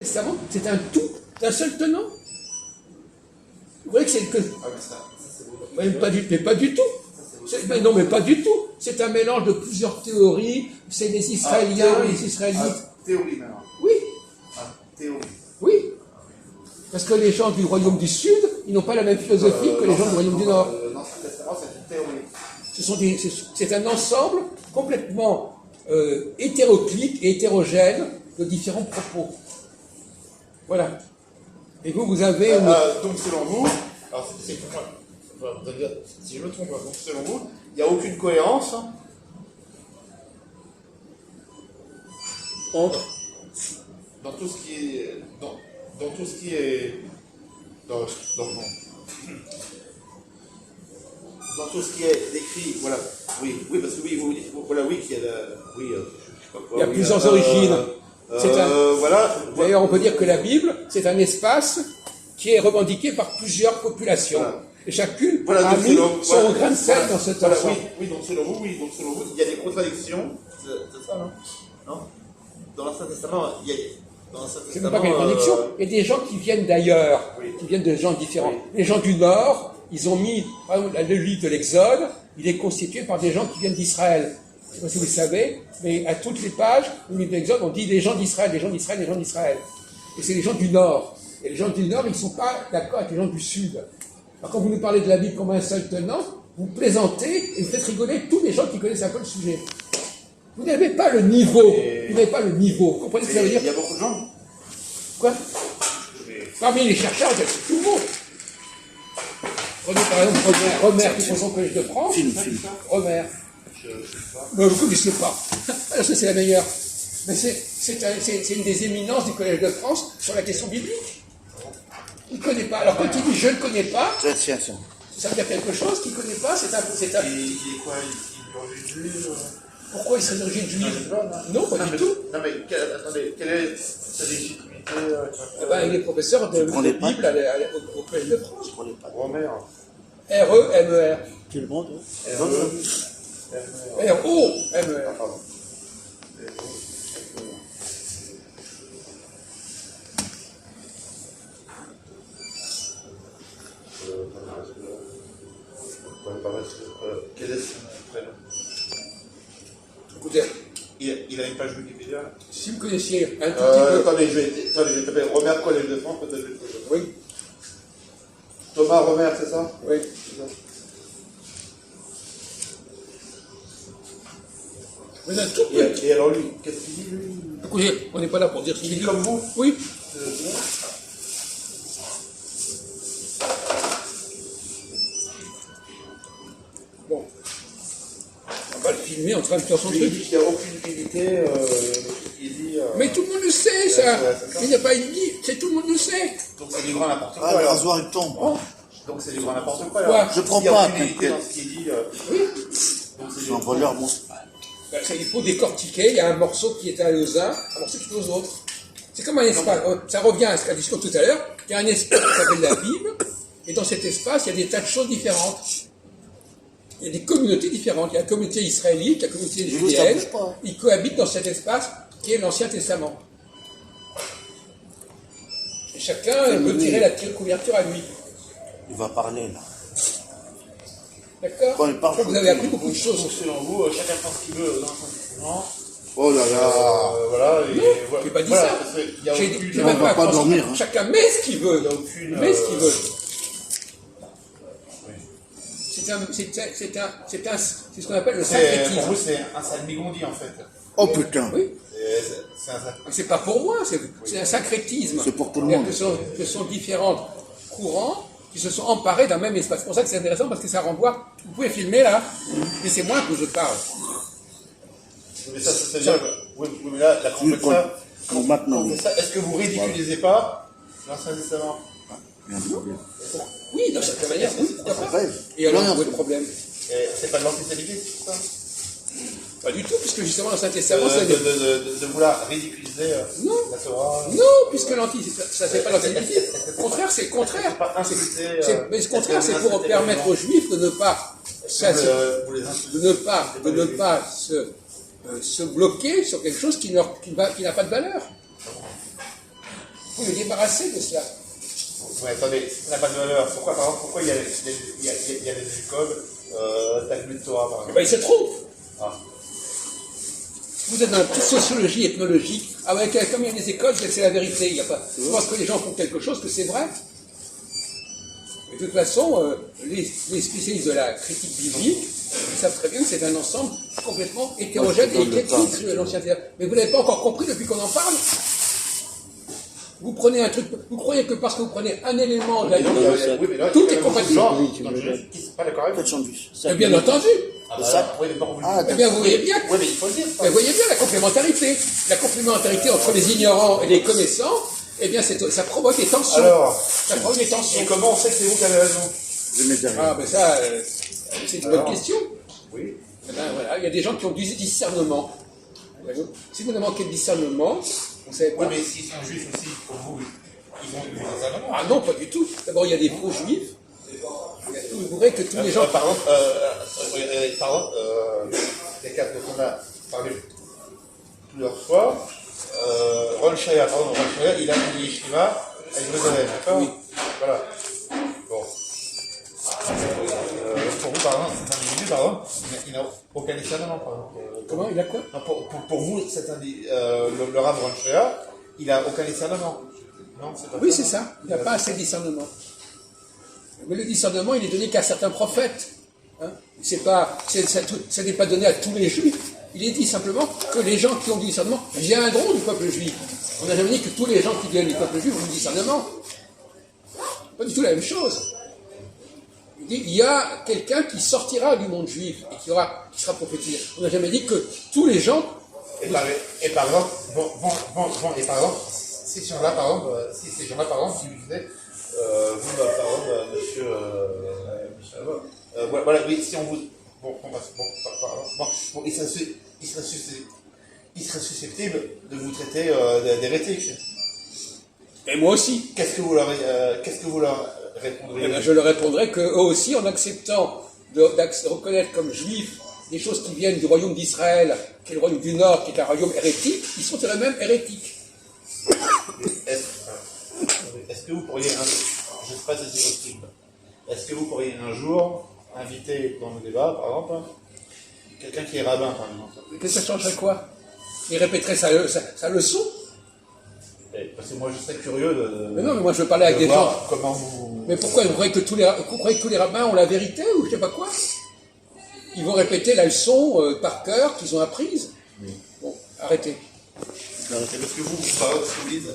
Testament, c'est un tout, d'un seul tenant. Vous voyez que c'est que. Ah, mais ça c'est beau. Mais pas du tout. Mais non, mais pas du tout. C'est un mélange de plusieurs théories. C'est les Israéliens, les Israélites. Théorie maintenant. Oui, Théorie. oui. Parce que les gens du royaume du Sud, ils n'ont pas la même philosophie que les gens du royaume du Nord. L'Ancien Testament, c'est une théorie. C'est un ensemble complètement hétéroclite et hétérogène de différents propos. Voilà. Et vous avez... Donc selon vous, alors c'est si je me trompe pas, donc selon vous, il n'y a aucune cohérence entre dans tout ce qui est dans tout ce qui est dans tout ce qui est décrit, voilà, oui, parce que oui, vous dites, voilà, oui, qu'il y a il y a plusieurs origines. Voilà. D'ailleurs, on peut dire que la Bible, c'est un espace qui est revendiqué par plusieurs populations. Voilà. Et chacune a mis son grain de sel dans cet ensemble. Oui, donc selon vous, il y a des contradictions, c'est ça, non? Dans l'Ancien Testament, il y a... C'est même pas une contradiction. Il y a des gens qui viennent d'ailleurs, qui viennent de gens différents. Les gens du Nord, ils ont mis, par exemple, le livre de l'Exode, il est constitué par des gens qui viennent d'Israël. Je ne sais pas si vous le savez, mais à toutes les pages, au livre de l'Exode, on dit les gens d'Israël, les gens d'Israël, les gens d'Israël. Et c'est les gens du Nord. Et les gens du Nord, ils ne sont pas d'accord avec les gens du Sud. Alors quand vous nous parlez de la Bible comme un seul tenant, vous plaisantez et vous faites rigoler tous les gens qui connaissent un peu le sujet. Vous n'avez pas le niveau. Vous n'avez pas le niveau. Vous comprenez ce que ça veut dire? Il y a beaucoup de gens. Quoi? Parmi les chercheurs, c'est tout le monde. Prenez par exemple Romer qui prend son collège de France. Romer. Vous ne connaissez pas. Alors ça, c'est la meilleure. Mais c'est une des éminences du collège de France sur la question biblique. Il ne connaît pas. Alors quand il dit je ne connais pas, ça veut dire quelque chose qu'il ne connaît pas. C'est un. Il est quoi? Il est juif? Pourquoi il serait d'origine juive? Non, pas du tout. Non, mais attendez, quelle est sa légitimité? Il est professeur de Bible au Collège de France. Romer. R-E-M-E-R. Tu le montres? R-O-M-E-R. Pardon. Quel est son prénom? Écoutez, il a une page Wikipédia. si vous connaissiez un tout petit peu... Attendez, je vais taper Romer Collège de France, peut-être je vais trouver. Oui. Thomas Romer, c'est ça? Oui. C'est ça. Mais un tout petit... Et alors lui, qu'est-ce qu'il dit lui? Écoutez, on n'est pas là pour dire ce Il qu'il dit dit. comme vous? Oui. Bon. On va le filmer en train de faire son Il truc. dit qu'il n'y a aucune utilité. Il dit. Mais tout le monde le sait, ça. Il n'y a pas une vie, c'est tout le monde le sait. Donc c'est du grand n'importe quoi. Ah, le alors. rasoir, il tombe. Oh. Donc c'est du grand n'importe quoi. Quoi? Alors. Je prends Il y a pas, aucune utilité t'inquiète. dans ce qu'il dit. Oui. Donc c'est Je du suis un voleur, moi. Il faut décortiquer, il y a un morceau qui est allé aux uns, un morceau qui est aux autres. C'est comme un espace, ça revient à ce qu'a dit Scott tout à l'heure, il y a un espace qui s'appelle la Bible, et dans cet espace, il y a des tas de choses différentes. Il y a des communautés différentes, il y a la communauté israélite, la communauté judéenne, ils cohabitent dans cet espace qui est l'Ancien Testament. Et chacun peut tirer la couverture à lui. Il va parler, là. D'accord? Quand il parle, Je crois que vous avez appris beaucoup de Donc choses. selon vous, chacun pense ce qu'il veut dans un sentiment. Oh là là. Voilà. Non, je n'ai pas dit ça. J'ai On même va pas pensé. dormir, hein. Chacun met ce qu'il veut. Il met ce qu'il veut. C'est ce qu'on appelle le Pour vous, syncrétisme. c'est un salmigondi en fait. Oh putain. Oui. C'est un C'est pas pour moi, c'est un syncrétisme. C'est pour tout le C'est-à-dire monde. que ce sont différents courants qui se sont emparés d'un même espace. C'est pour ça que c'est intéressant parce que ça renvoie. Vous pouvez filmer là, mais c'est moi que je parle. Mais ça, c'est-à-dire, oui, mais là, quand vous faites ça, Bon, maintenant, oui. est-ce que vous ridiculisez pas l'Ancien Testament? Il y a un problème. Oui, d'une certaine manière, oui. d'accord. rêve. Et alors, Non, où est le problème? C'est pas de l'antisémitisme, ça? Pas du tout, puisque justement l'Ancien Testament, c'est De vouloir ridiculiser Non. la Torah. non, puisque ça c'est pas l'antisémitisme. Au contraire, c'est le contraire. Pas insulter. Mais ce contraire, c'est pour permettre aux Juifs de ne pas, Vous les insultez. de ne pas se bloquer sur quelque chose qui n'a pas de valeur. faut le débarrasser de cela. Ouais, attendez, ça n'a pas de valeur. Pourquoi, par exemple, pourquoi il y a les écoles, Talmud Torah, par Eh exemple ben, il se trompe. Ah. Vous êtes dans la petite sociologie ethnologique. Ah ouais, comme il y a des écoles, c'est la vérité. Il y a pas. C'est parce que les gens font quelque chose que c'est vrai. Et de toute façon, les spécialistes de la critique biblique, ils savent très bien que c'est un ensemble complètement hétérogène et éclectique, l'Ancien Testament. Mais vous n'avez pas encore compris depuis qu'on en parle. Vous prenez un truc, vous croyez que parce que vous prenez un élément de la Bible, Oui, mais là, tout il y a est beaucoup de compatible. gens Oui, tu dans veux le dire. juif qui ne sont pas d'accord avec Quatre vous. sandwichs. Eh bien entendu. Ah, bah, Ça. oui, mais pas voulu. Ah, Eh bien, vous voyez bien. Oui, mais il faut le dire. ça. Vous voyez bien la complémentarité. La complémentarité entre les ignorants et les connaissants, eh bien, ça provoque des tensions. Alors, Ça provoque des tensions. et comment on sait que c'est vous qui avez raison? Je mets derrière. Ah, ben ça, c'est une bonne Alors. question. Oui. Eh ben, voilà, il y a des gens qui ont du discernement. Si vous ne manquez de discernement, vous savez Oui, pas. mais s'ils sont juifs aussi, comme vous, ils ont du discernement. Ah non, pas du tout. D'abord, il y a des faux juifs. Vous verrez que tous les gens. Par exemple, les cas dont on a parlé plusieurs fois, Ron Shaya, il a une yeshiva à Jérusalem, d'accord? Oui. Voilà. Bon. Pour vous, par exemple, cet individu, par exemple, il n'a aucun discernement, par exemple. Comment il a quoi? Non, pour vous, le Rav Ron Shaya, il n'a aucun discernement. Non, c'est pas Oui, c'est ça. Il n'a pas assez de discernement. Mais le discernement, il est donné qu'à certains prophètes. Hein. Ça n'est pas donné à tous les juifs. Il est dit simplement que les gens qui ont du discernement viendront du peuple juif. On n'a jamais dit que tous les gens qui viennent du peuple juif ont du discernement. Pas du tout la même chose. Il dit, il y a quelqu'un qui sortira du monde juif et qui sera prophétisé. On n'a jamais dit que tous les gens. Et par exemple, et par exemple, si ces gens-là, par exemple, si vous disaient, vous, par exemple, monsieur, voilà, oui, si on vous, il serait susceptible de vous traiter d'hérétique. Et moi aussi. Qu'est-ce que vous leur répondriez? Eh bien, je leur répondrai qu'eux aussi, en acceptant de reconnaître comme juifs des choses qui viennent du royaume d'Israël, qui est le royaume du Nord, qui est un royaume hérétique, ils sont eux-mêmes hérétiques. Est-ce que vous pourriez, je ne sais pas si c'est possible, est-ce que vous pourriez un jour inviter dans le débat, par exemple, quelqu'un qui est rabbin, par exemple? Qu'est-ce que ça changerait quoi? Il répéterait sa leçon? Parce que moi, je serais curieux de. Mais non, mais moi je veux parler avec des gens. voir comment vous. Mais pourquoi vous croyez que tous les rabbins ont la vérité ou je sais pas quoi? Ils vont répéter la leçon par cœur qu'ils ont apprise. Bon, arrêtez. Parce que vous, par exemple, ce que vous dites,